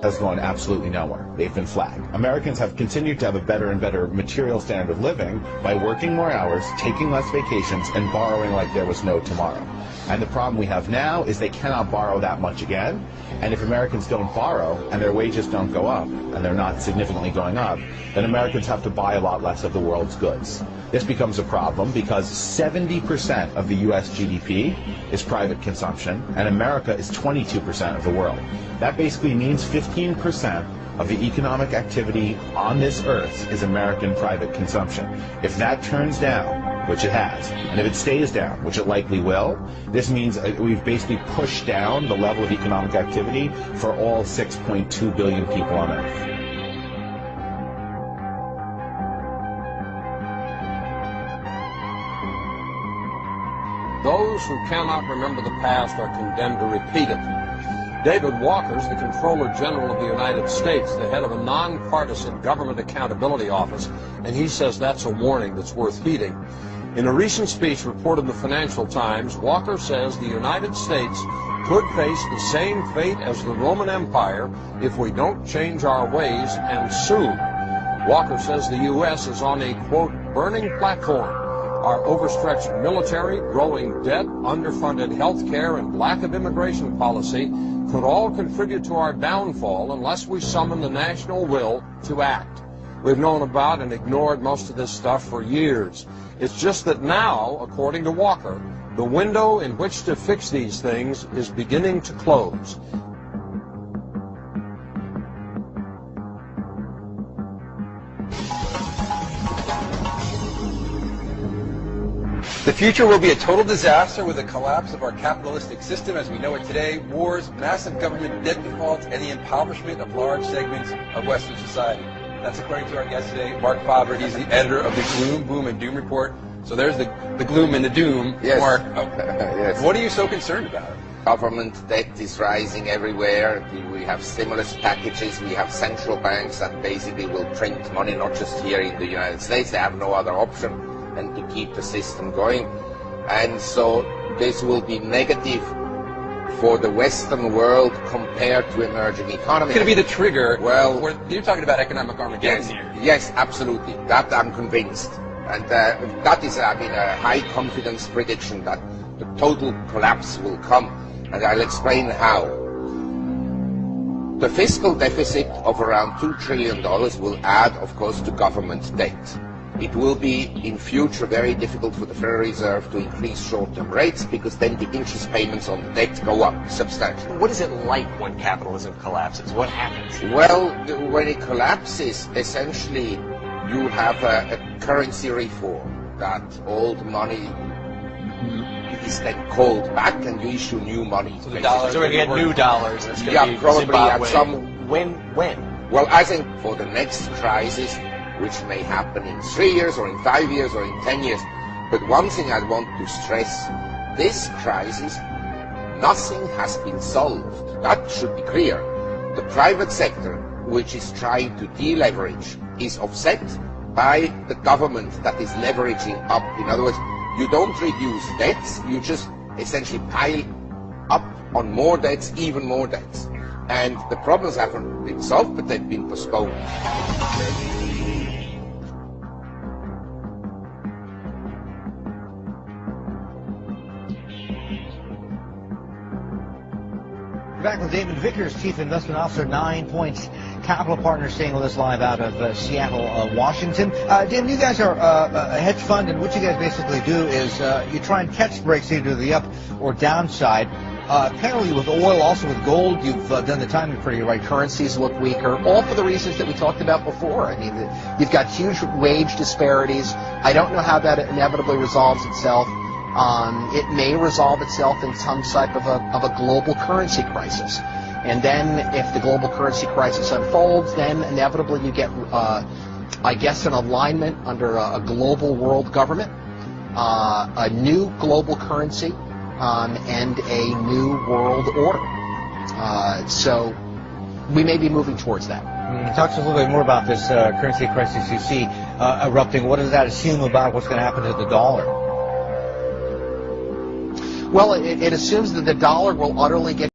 has gone absolutely nowhere. They've been flagged. Americans have continued to have a better and better material standard of living by working more hours, taking less vacations, and borrowing like there was no tomorrow. And the problem we have now is they cannot borrow that much again. And if Americans don't borrow and their wages don't go up, and they're not significantly going up, then Americans have to buy a lot less of the world's goods. This becomes a problem because 70% of the U.S. GDP is private consumption, and America is 22% of the world. That basically means 15% of the economic activity on this earth is American private consumption. If that turns down, which it has, and if it stays down, which it likely will, this means we've basically pushed down the level of economic activity for all 6.2 billion people on earth. Those who cannot remember the past are condemned to repeat it. David Walker's the Comptroller General of the United States, the head of a nonpartisan government accountability office, and he says that's a warning that's worth heeding. In a recent speech reported in the Financial Times, Walker says the United States could face the same fate as the Roman Empire if we don't change our ways, and soon. Walker says the U.S. is on a, quote, burning platform. Our overstretched military, growing debt, underfunded health care, and lack of immigration policy could all contribute to our downfall unless we summon the national will to act. We've known about and ignored most of this stuff for years. It's just that now, according to Walker, the window in which to fix these things is beginning to close. The future will be a total disaster with the collapse of our capitalistic system as we know it today, wars, massive government debt defaults, and the impoverishment of large segments of Western society. That's according to our guest today, Mark Faber. He's the editor of the Gloom, Boom, and Doom Report. So there's the gloom and the doom. Yes. Mark, Yes. What are you so concerned about? Government debt is rising everywhere. We have stimulus packages. We have central banks that basically will print money, not just here in the United States. They have no other option and to keep the system going. And so this will be negative for the Western world compared to emerging economies. It's going to be the trigger. Well, you're talking about economic Armageddon yes, here. yes, absolutely. That I'm convinced. And that is, I mean, a high confidence prediction that the total collapse will come. And I'll explain how. The fiscal deficit of around $2 trillion will add, of course, to government debt. It will be in future very difficult for the Federal Reserve to increase short-term rates because then the interest payments on the debt go up substantially. What is it like when capitalism collapses? What happens? Well, when it collapses, essentially you have a currency reform that old money is then called back and you issue new money. So the dollars, so we get new dollars. It's going to be probably Zimbabwe. at some... When? Well, I think for the next crisis, which may happen in 3 years or in 5 years or in 10 years. But one thing I want to stress, this crisis, nothing has been solved. That should be clear. The private sector, which is trying to deleverage, is offset by the government that is leveraging up. In other words, you don't reduce debts, you just essentially pile up on more debts, even more debts. And the problems haven't been solved, but they've been postponed. Back with Damon Vickers, Chief Investment Officer, 9 Points Capital Partners, staying with us live out of Seattle, Washington. Damon, you guys are a hedge fund, and what you guys basically do is you try and catch breaks either the up or downside. Apparently with oil, also with gold, you've done the timing pretty right. Currencies look weaker, all for the reasons that we talked about before. I mean, you've got huge wage disparities. I don't know how that inevitably resolves itself. It may resolve itself in some type of a global currency crisis. And then if the global currency crisis unfolds, then inevitably you get, I guess, an alignment under a global world government, a new global currency, and a new world order. So we may be moving towards that. Talk to us a little bit more about this currency crisis you see erupting. What does that assume about what's going to happen to the dollar? Well, it assumes that the dollar will utterly get